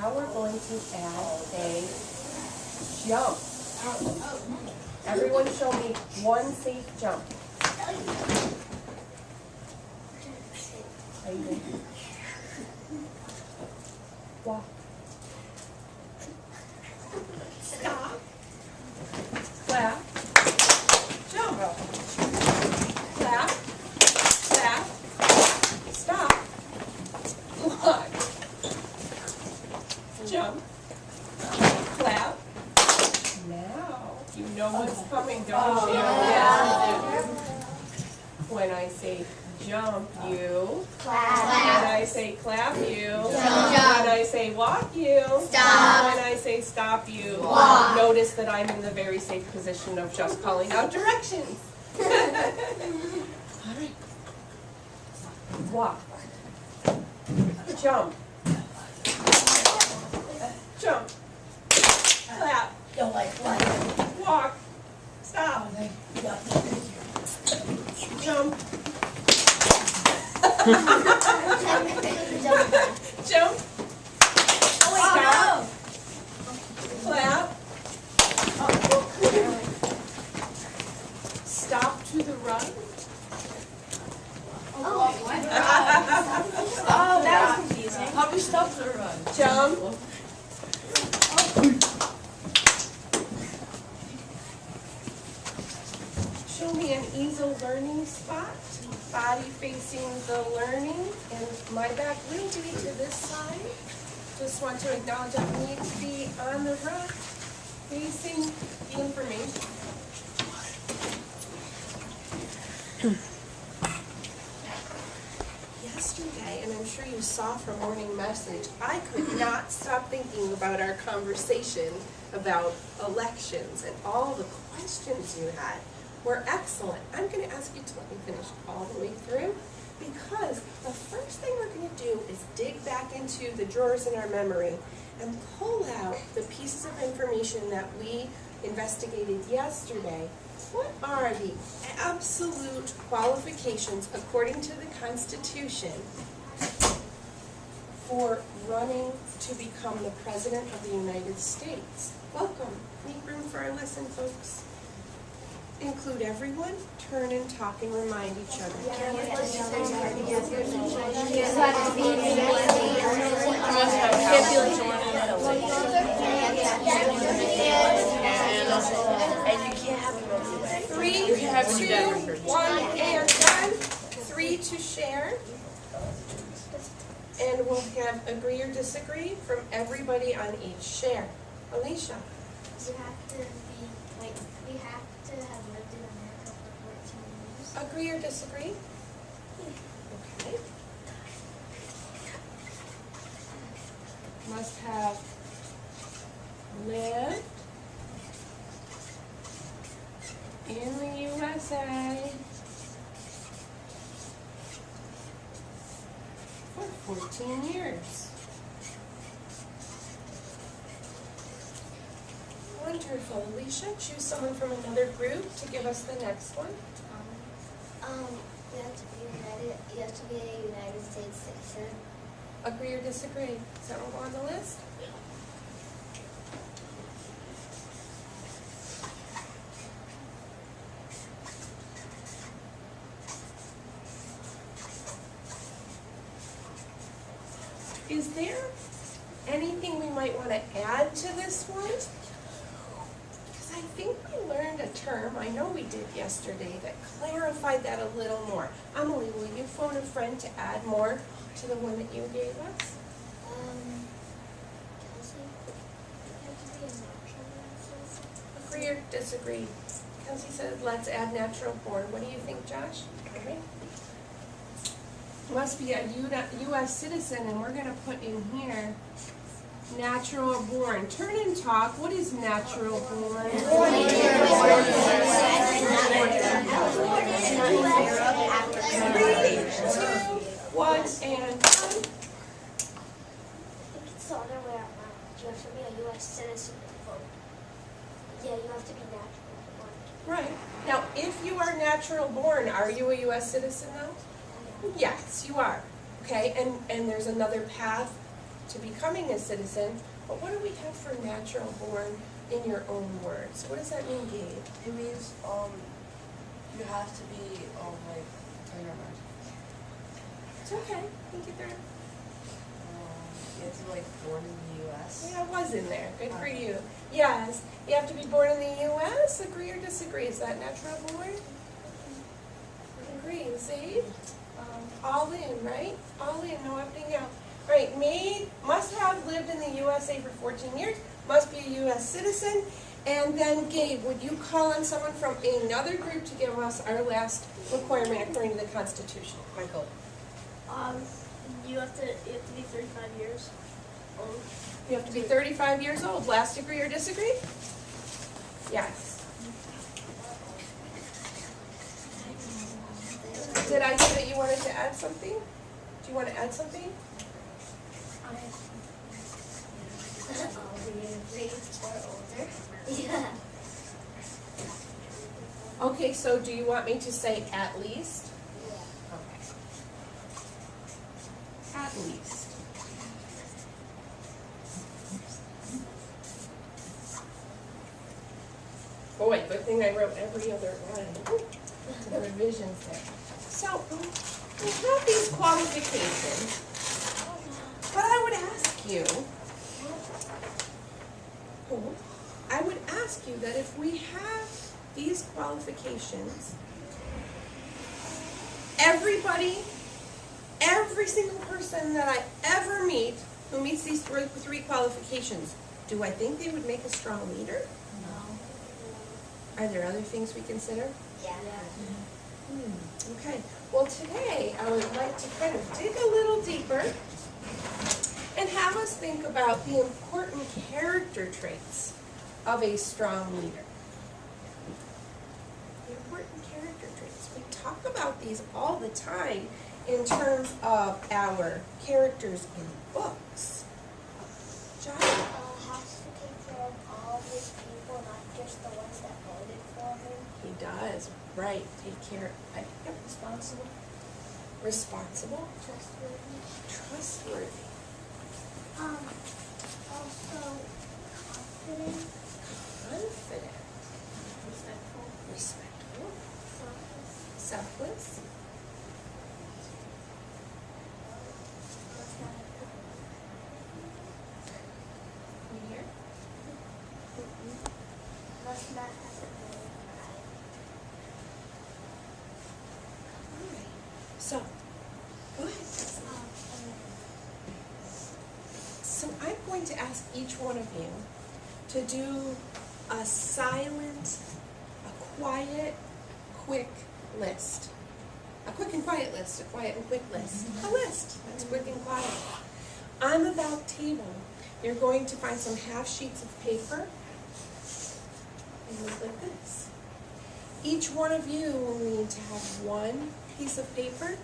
now we're going to add a jump. Everyone show me one safe jump. Walk. Stop. Clap. Jump. Clap. Clap. Stop. Walk. Jump. Clap. Now, you know what's coming, don't you? Yeah. When I say jump, you Clap. When I say clap, you Jump. When I say walk, you Stop. When I say stop, you Walk. Notice that I'm in the very safe position of just calling out directions. All right. Walk. Jump. Jump. Clap. Walk. Stop. Jump. Jump. Stop. Clap. Stop to the run. Oh, that was confusing. How do you stop the run? Jump. Show me an easel learning spot. Body facing the learning, and my back will be to this side. Just want to acknowledge I need to be on the rock facing the information. Yesterday, and I'm sure you saw from morning message, I could not stop thinking about our conversation about elections, and all the questions you had were excellent. I'm going to ask you to let me finish all the way through, because the first thing we're going to do is dig back into the drawers in our memory and pull out the pieces of information that we investigated yesterday. What are the absolute qualifications according to the Constitution for running to become the President of the United States? Welcome. Make room for our lesson, folks. Include everyone, turn and talk and remind each other. Three, two, one, and done. Three to share. And we'll have agree or disagree from everybody on each share. Alicia. We have to have lived in America for 14 years. Agree or disagree? Okay. Must have lived in the USA for 14 years. Wonderful. Alicia, choose someone from another group to give us the next one. You have to be a United States citizen. Agree or disagree? Is that what on the list? Is there anything we might want to add to this one? Because I think we learned a term, I know we did yesterday, that clarified that a little more. Emily, will you phone a friend to add more to the one that you gave us? Kelsey, you have to be a natural citizen. Agree or disagree? Kelsey says, let's add natural born. What do you think, Josh? All right. Must be a U.S. citizen, and we're going to put in here natural born. Turn and talk. What is natural born? 3, 2, 1, and done. I think it's the other way around. You have to be a U.S. citizen to vote. Yeah, you have to be natural born. Right. Now, if you are natural born, are you a U.S. citizen now? Yes, you are. Okay, and there's another path to becoming a citizen, but what do we have for natural born in your own words? What does that mean, Gabe? It means you have to be like I don't know. It's okay, think it through. You have to be like born in the U.S. Yeah, it was in there, good for you. Yes, you have to be born in the U.S., agree or disagree? Is that natural born? Agree, see? All in, right? All in, no opting out. Right, must have lived in the USA for 14 years, must be a U.S. citizen. And then Gabe, would you call on someone from another group to give us our last requirement according to the Constitution? Michael. You have to be 35 years old. You have to be 35 years old. Last, agree or disagree? Yes. Did I say that you wanted to add something? Do you want to add something? Yeah. Okay, so do you want me to say at least? Yeah. Okay. At least. Boy, good thing I wrote every other line. The revisions there. So, we have these qualifications, but I would ask you, that if we have these qualifications, every single person that I ever meet who meets these three qualifications, do I think they would make a strong leader? No. Are there other things we consider? Yeah. Okay, well today I would like to kind of dig a little deeper and have us think about the important character traits of a strong leader. The important character traits. We talk about these all the time in terms of our characters in books. John? Has to take care of all of his people, not just the ones that voted for him. He does, right, take care, yep, responsible. Responsible, Trustworthy. trustworthy, Also confident. confident, Respectful. respectful, Selfless. selfless, near, Must not have a million pride. alright, so, go ahead. So I'm going to ask each one of you to do a silent, a quiet, quick list. A quick and quiet list, a quiet and quick list. A list that's quick and quiet. On the back table, you're going to find some half sheets of paper. And look like this. Each one of you will need to have one piece of paper,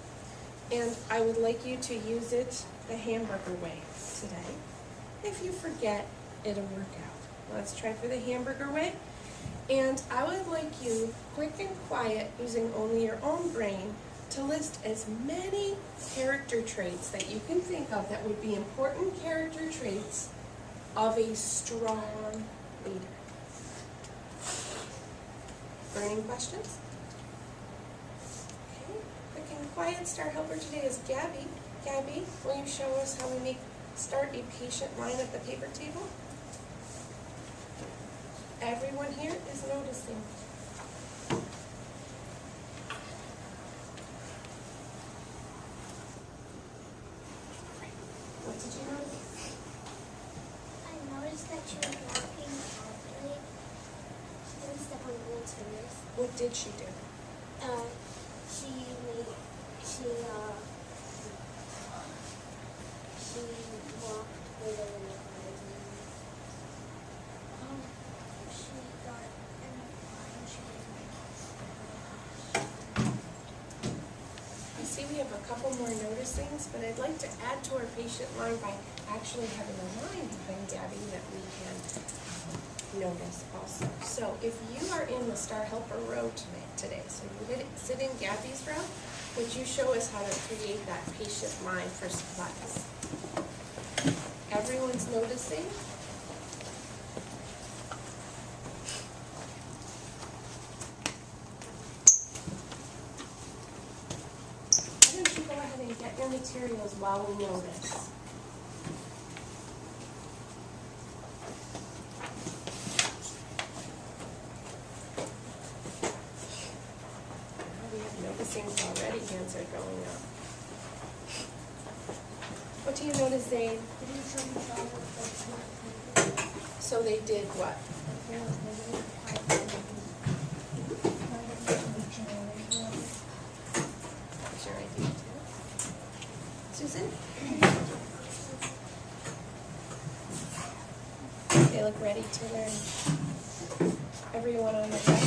and I would like you to use it the hamburger way today. If you forget, it'll work out. Let's try for the hamburger way. And I would like you, quick and quiet, using only your own brain, to list as many character traits that you can think of that would be important character traits of a strong leader. Burning questions? Okay, quick and quiet. Star helper today is Gabby. Gabby, will you show us how we start a patient line at the paper table? Everyone here is noticing. What did you notice? I noticed that she was walking softly. She didn't step on anyone's fingers. What did she do? She walked with a little crazy. She got in a line. She I see we have a couple more noticings, but I'd like to add to our patient line by actually having a line behind Gabby that we can notice also. So if you are in the Star Helper row today, so you sit in Gabby's row, would you show us how to create that patient line for supplies? everyone's noticing? Why don't you go ahead and get your materials while we notice? We have noticings already, hands are going up. What do you notice, Zane? So they did what? Sure, I do too. Susan? They look ready to learn. Everyone on the deck,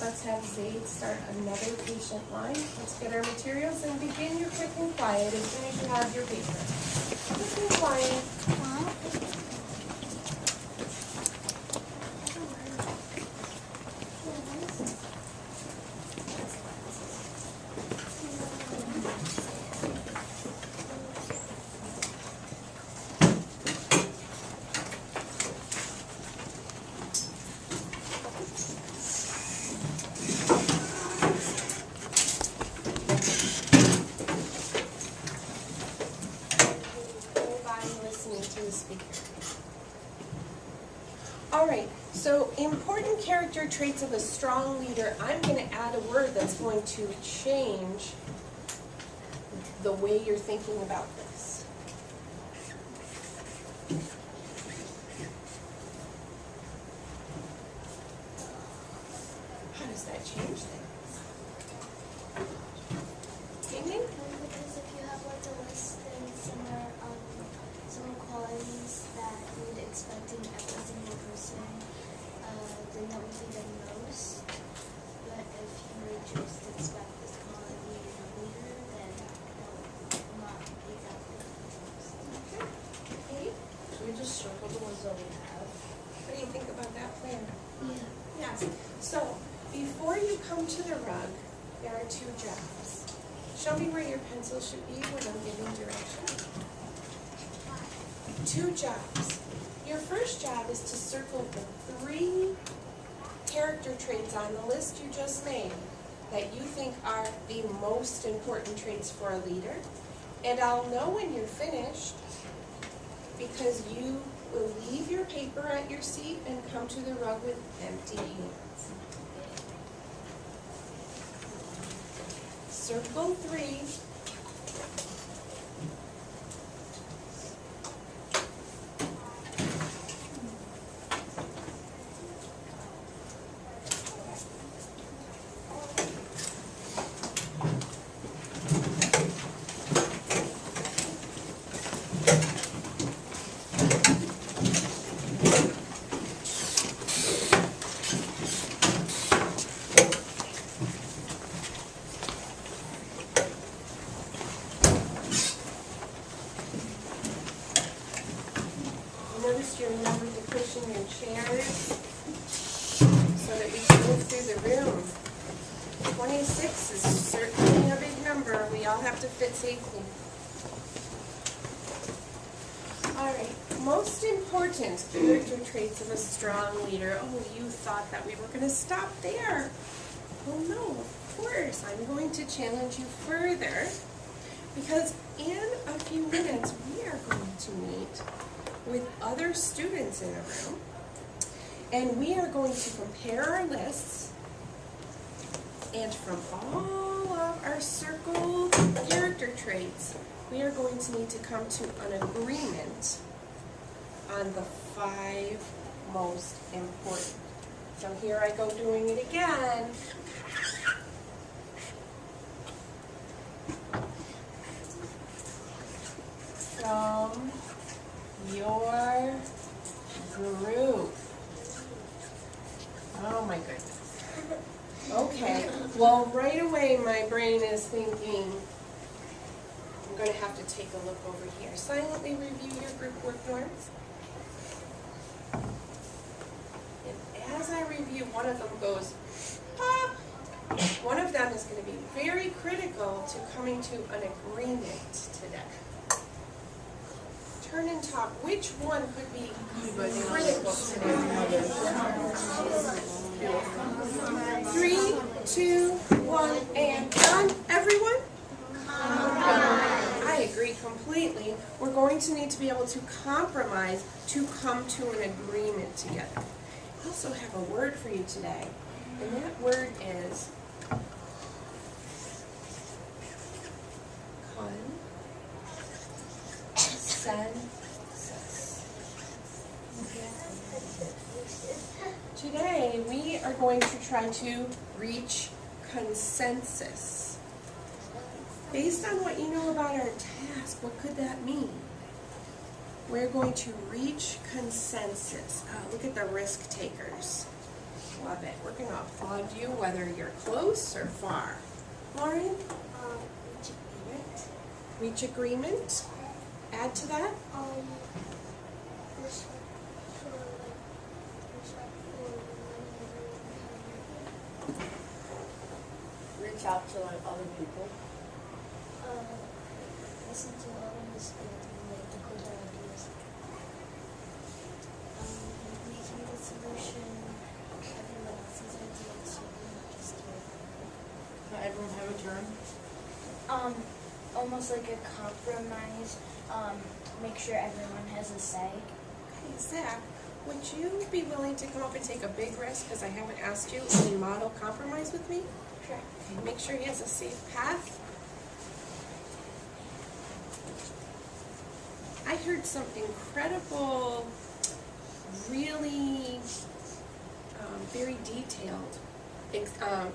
let's have Zaid start another patient line. Let's get our materials and begin your quick and quiet as soon as you have your paper. Quick and quiet. All right, so important character traits of a strong leader. I'm going to add a word that's going to change the way you're thinking about this. How does that change things? Amy? Because if you have like a list and some qualities that you'd expect in every single person, then that would be the most. But if you would just expect this quality in a leader, then that would not exactly be the most. Okay. Should we just circle the ones that we have? What do you think about that plan? Yeah. Yes. So, before you come to the rug, there are two jobs. Show me where your pencil should be when I'm giving direction. Two jobs. Your first job is to circle the 3 character traits on the list you just made that you think are the most important traits for a leader. And I'll know when you're finished because you will leave your paper at your seat and come to the rug with empty hands. Circle 3. Notice you remember to cushion your chairs so that we can move through the room. 26 is certainly a big number. We all have to fit safely. All right, most important character traits of a strong leader. Oh, you thought that we were going to stop there. Oh no, of course. I'm going to challenge you further because in a few minutes we are going to meet with other students in a room, and we are going to compare our lists, and from all of our circled character traits, we are going to need to come to an agreement on the 5 most important. So here I go doing it again. From your group. Oh my goodness. Okay, well right away my brain is thinking, I'm going to have to take a look over here. Silently review your group work norms. And as I review, one of them goes, pop. One of them is going to be very critical to coming to an agreement today. turn and talk. Which one could be critical today? 3, 2, 1, and done. Everyone? I agree completely. We're going to need to be able to compromise to come to an agreement together. I also have a word for you today, and that word is consensus. Today, we are going to try to reach consensus. Based on what you know about our task, what could that mean? We're going to reach consensus. Look at the risk takers. Love it. We're going to applaud you whether you're close or far. Lauren? Reach agreement. Reach agreement. Add to that? Reach out to like other people. Listen to others and like decode their ideas. Making the solution everyone else's ideas, so you're not just here. Let everyone have a turn. Almost like a compromise. Make sure everyone has a say. Hey, Zach, would you be willing to come up and take a big risk, because I haven't asked you, and model compromise with me? Sure. Okay, make sure he has a safe path. I heard some incredible, really very detailed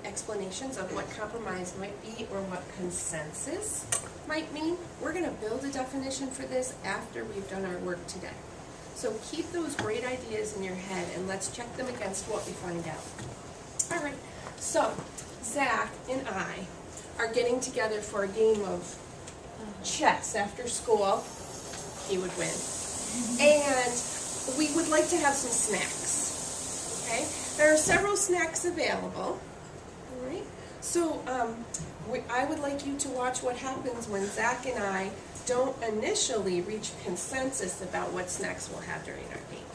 explanations of what compromise might be or what consensus might mean. We're going to build a definition for this after we've done our work today. So keep those great ideas in your head and let's check them against what we find out. All right, so Zach and I are getting together for a game of chess after school. He would win. And we would like to have some snacks, okay? There are several snacks available, all right? So I would like you to watch what happens when Zach and I don't initially reach consensus about what snacks we'll have during our game.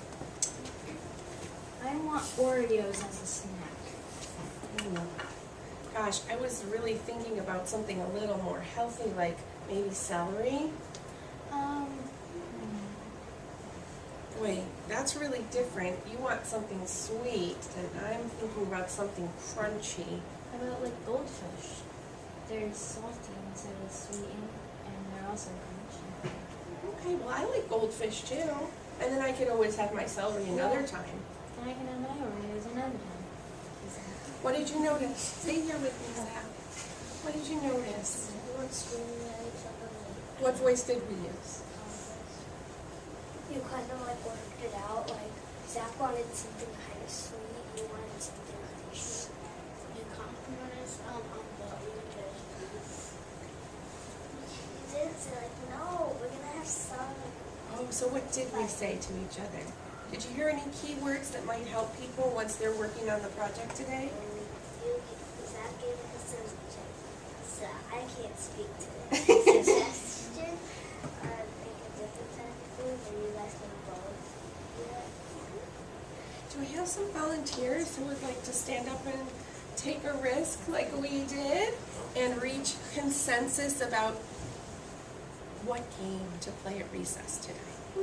I want Oreos as a snack. Gosh, I was really thinking about something a little more healthy, like maybe celery. Wait, that's really different. You want something sweet, and I'm thinking about something crunchy. How about like goldfish? They're salty instead of sweet, and they're also crunchy. Okay, well I like goldfish too. And then I could always have my celery another time. And I can have my Oreos another time. What did you notice? Stay here with me, Zach. What did you notice? Everyone's screaming at each other. What voice did we use? You kind of like worked it out. Like Zach wanted something kind of sweet. You wanted something crunchy. You compromised on what you did. You didn't say like, no, we're gonna have some. Oh, so what did we say to each other? Did you hear any key words that might help people once they're working on the project today? Zach gave a suggestion. So I can't speak to it. Suggestion. Make a different type of food, and you guys can both do it. Do we have some volunteers who would like to stand up and take a risk like we did and reach consensus about what game to play at recess today? So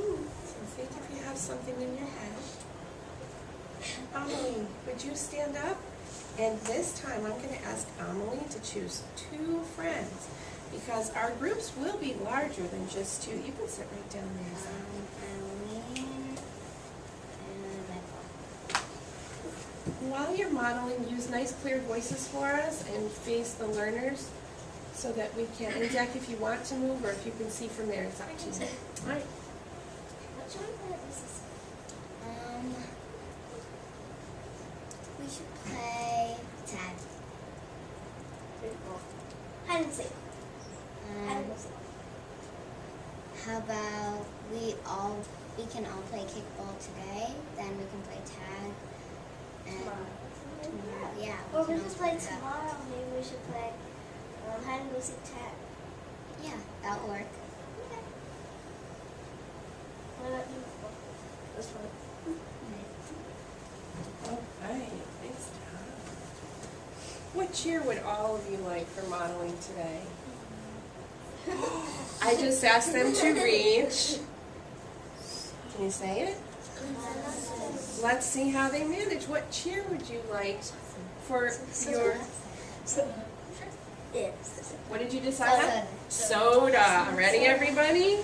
think if you have something in your head. Amelie, would you stand up? And this time I'm going to ask Amelie to choose 2 friends because our groups will be larger than just 2. You can sit right down there, Zach. While you're modeling, use nice clear voices for us and face the learners so that we can, and Zach, if you want to move or if you can see from there, it's up to you. All right. What should we play at recess? We should play tag. Hide and seek. Hide and seek. How about we can all play kickball today, then we can play tag, and tomorrow, yeah. Or can we all just play that. tomorrow. Maybe we should play hide and seek tag. Yeah, that'll work. Okay. What cheer would all of you like for modeling today? I just asked them to reach. Can you say it? Let's see how they manage. What cheer would you like for your... What did you decide on? Soda. Ready, everybody?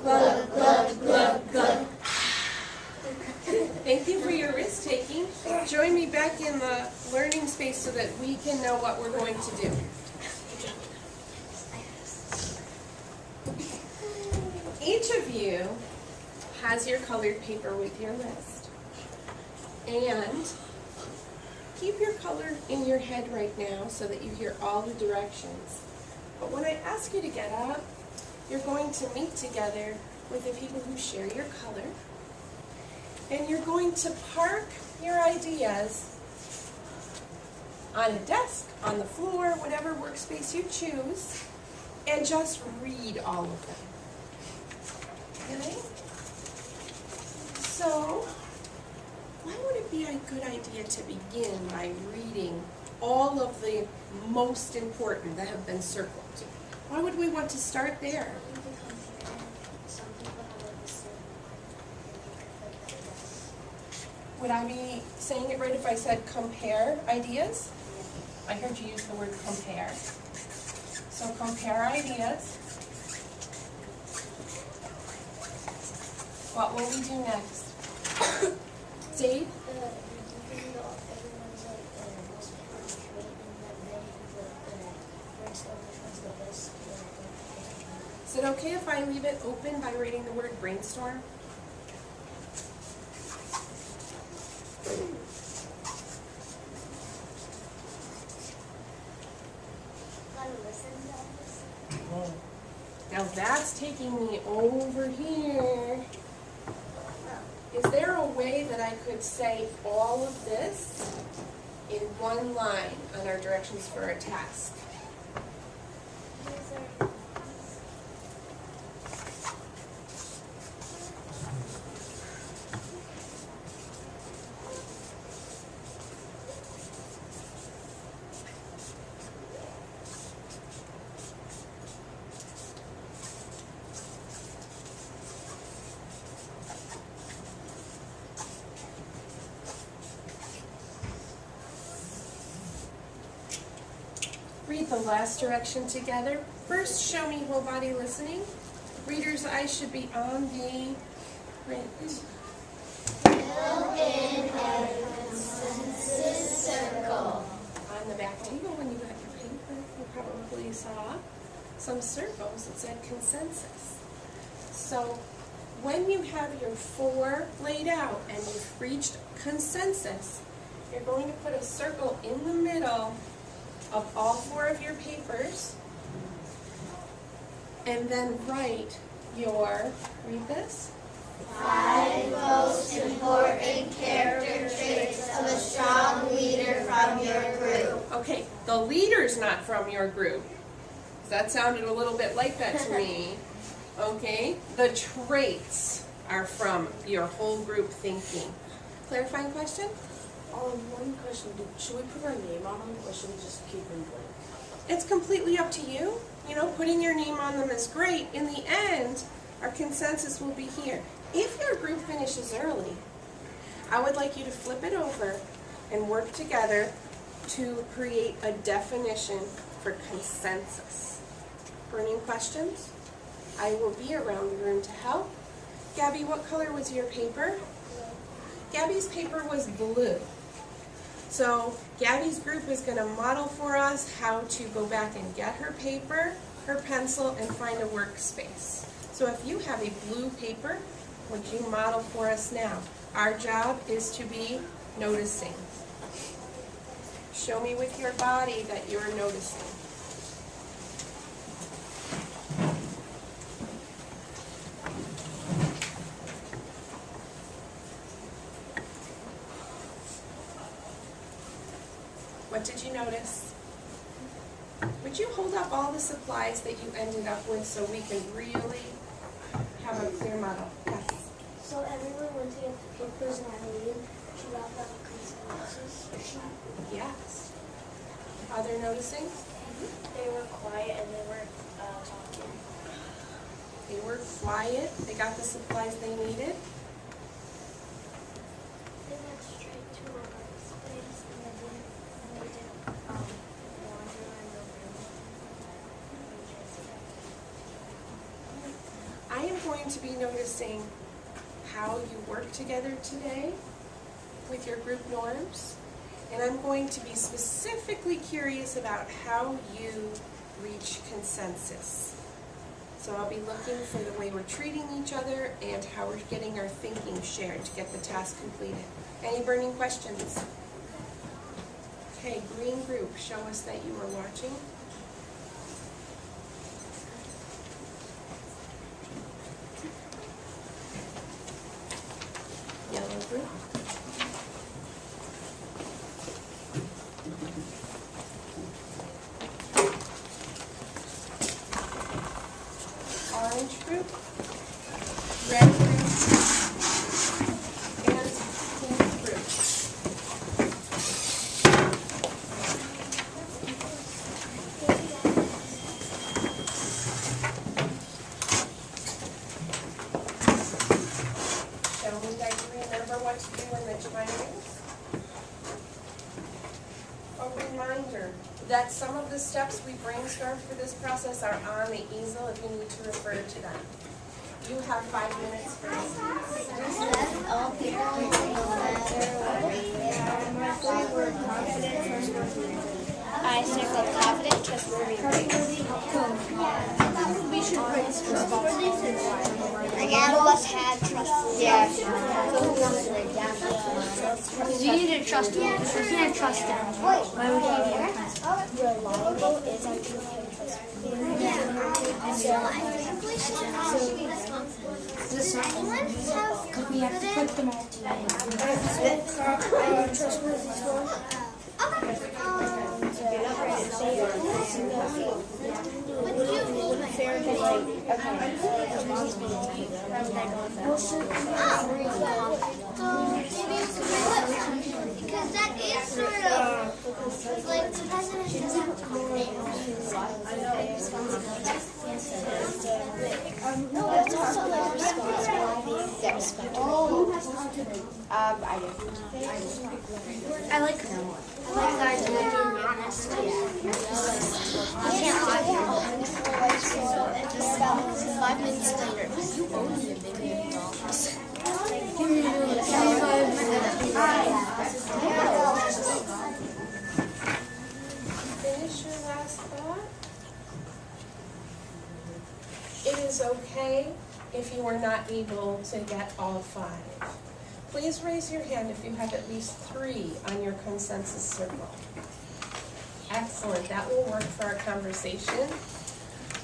Glug, glug, glug, glug. Thank you for your risk taking. Join me back in the learning space so that we can know what we're going to do. Each of you has your colored paper with your list. And keep your color in your head right now so that you hear all the directions. But when I ask you to get up, you're going to meet together with the people who share your color. And you're going to park your ideas on a desk, on the floor, whatever workspace you choose, and just read all of them. Okay? So, why would it be a good idea to begin by reading all of the most important that have been circled? Why would we want to start there? Would I be saying it right if I said compare ideas? I heard you use the word compare. So compare ideas. What will we do next? Zaid? Is it okay if I leave it open by writing the word brainstorm? Now that's taking me over here. Is there a way that I could say all of this in one line on our directions for a task? Read the last direction together. First, show me whole body listening. Reader's eyes should be on the print. Fill in a consensus circle. On the back table, when you got your paper, you probably saw some circles that said consensus. So, when you have your 4 laid out and you've reached consensus, you're going to put a circle in the middle of all 4 of your papers, and then write your, read this? 5 most important character traits of a strong leader from your group. Okay, the leader's not from your group. That sounded a little bit like that to me. Okay, the traits are from your whole group thinking. Clarifying question? One question, should we put our name on them or should we just keep them blank? It's completely up to you. You know, putting your name on them is great. In the end, our consensus will be here. If your group finishes early, I would like you to flip it over and work together to create a definition for consensus. Burning questions? I will be around the room to help. Gabby, what color was your paper? Gabby's paper was blue. So Gabby's group is going to model for us how to go back and get her paper, her pencil, and find a workspace. So if you have a blue paper, would you model for us now? Our job is to be noticing. Show me with your body that you're noticing. What did you notice? Would you hold up all the supplies that you ended up with so we can really have a clear model? Yes. So everyone went to get the papers and I leave, Yes. Other noticing? They were quiet and they weren't talking. They were quiet. They got the supplies they needed. They went straight to a workspace and they didn't wander in the room. I am going to be noticing how you work together today with your group norms. And I'm going to be specifically curious about how you reach consensus. So I'll be looking for the way we're treating each other and how we're getting our thinking shared to get the task completed. Any burning questions? Okay, green group, show us that you are watching. Yellow group. Orange group, red group, and pink group. Show me that you remember what to do in the triangles. A reminder that some of the steps we brainstormed for this process are on the easel if you need to refer to them. You have 5 minutes for this. All people, no matter what we I circled confident, trustworthy, we should write again, all of us had trustworthy. Yeah. You need to trust him. You can't trust him. Why would he be Reliable is our true Because we have to put them all together. Because that is sort of like the president doesn't no, it's also like responsibility. Get respect. I do. I like that idea of being honest. You can't lie here. 5 minutes later, you owe me $1 million. Give me 25 minutes. Finish your last thought. It is okay if you are not able to get all 5. Please raise your hand if you have at least 3 on your consensus circle. Excellent, that will work for our conversation.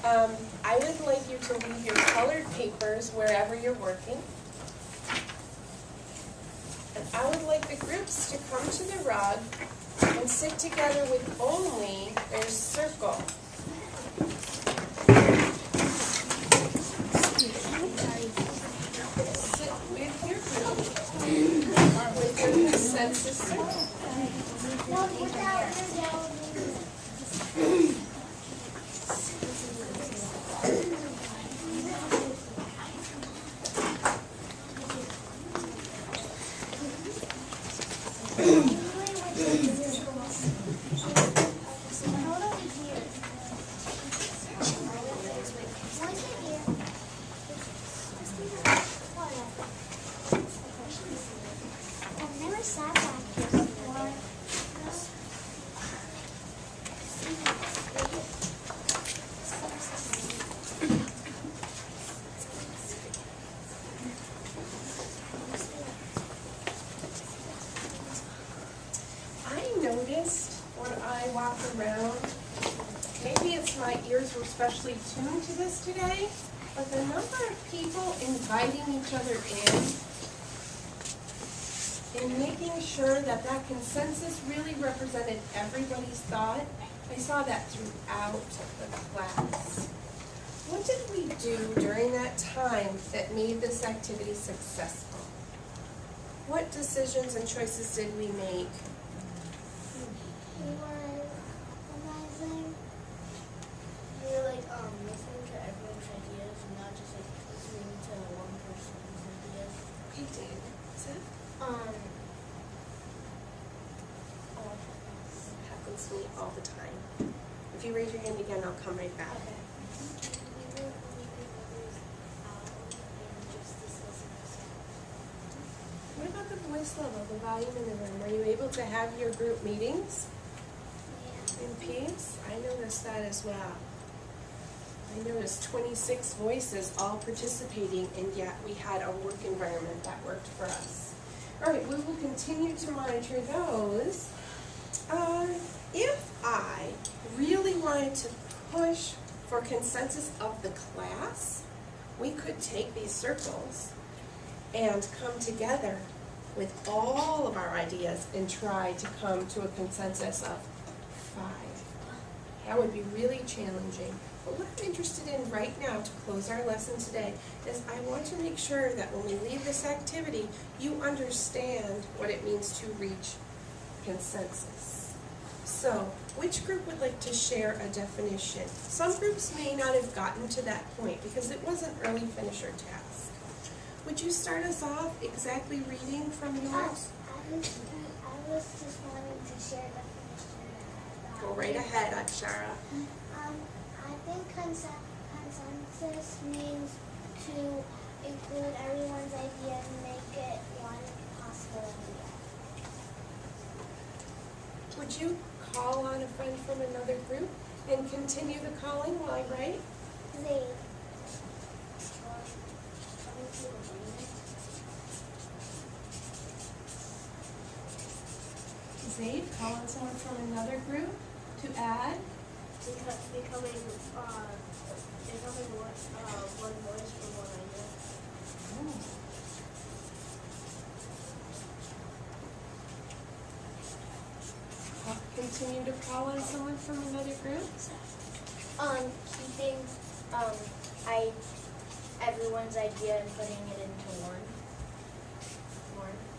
I would like you to leave your colored papers wherever you're working. And I would like the groups to come to the rug and sit together with only their circle. Sit with your group, with your consensus circle. I've never sat back here before. I noticed when I walked around, maybe it's my ears were specially tuned to this today, but the number of people inviting each other in making sure that that consensus really represented everybody's thought, I saw that throughout the class. What did we do during that time that made this activity successful? What decisions and choices did we make? We were compromising. We were like listening to everyone's ideas and not just like listening to one person's ideas. Okay, Dave. Is that happens to me all the time? If you raise your hand again, I'll come right back. Okay. We were leaving others out and just discussing ourselves. What about the voice level, the volume in the room? Were you able to have your group meetings Yeah. in peace? I noticed that as well. I noticed 26 voices all participating, and yet we had a work environment that worked for us. All right, we will continue to monitor those. If I really wanted to push for consensus of the class, we could take these circles and come together with all of our ideas and try to come to a consensus of 5. That would be really challenging. But what I'm interested in right now to close our lesson today is I want to make sure that when we leave this activity, you understand what it means to reach consensus. So, which group would like to share a definition? Some groups may not have gotten to that point because it was an early finisher task. Would you start us off exactly reading from yours? I was just wanting to share a definition. Go right ahead, Akshara. I think consensus means to include everyone's idea and make it one possible idea. Would you call on a friend from another group and continue the calling while I write? They Zaid, call on someone from another group to add. Becoming one voice for one idea. Continue to call on someone from another group. Keeping everyone's idea and putting it into one.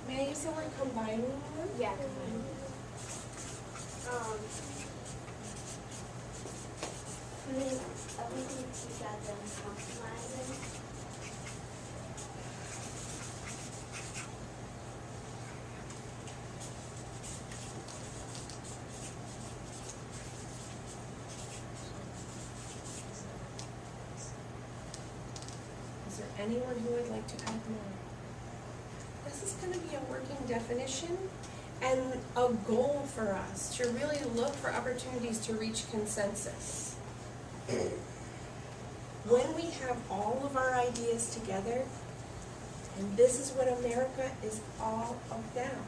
May I use the word combining them? Yeah. putting everything together and compromising. Is there anyone who would like to add more? This is going to be a working definition and a goal for us to really look for opportunities to reach consensus. When we have all of our ideas together, and this is what America is all about,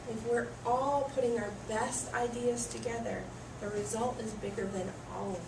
if we're all putting our best ideas together, the result is bigger than all of them.